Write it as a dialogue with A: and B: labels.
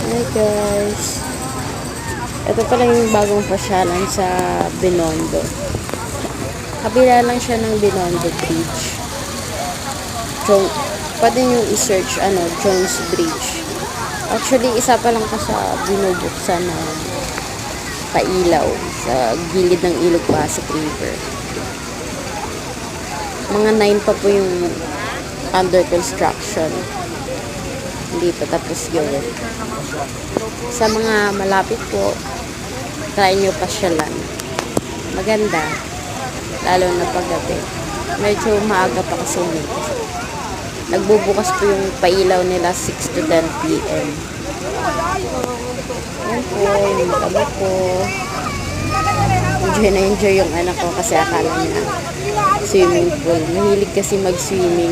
A: Hi guys. Ito pala yung bagong pasyalan sa Binondo. Kabila lang siya ng Binondo Bridge. Pwede nyo i-search Jones Bridge. Actually, isa pa lang ka sa binubuksan na pailaw sa gilid ng Ilog Pasig River. Mga 9 pa po yung under construction. Hindi pa tapos yun. Sa mga malapit po, try nyo pasyalan. Maganda. Lalo na paggabi. Medyo maaga pa kasi nagbubukas po yung pailaw nila 6 to 10 p.m. Yan po, yung kami po. Enjoy na enjoy yung anak ko kasi akala niya swimming pool. Mahilig kasi mag-swimming.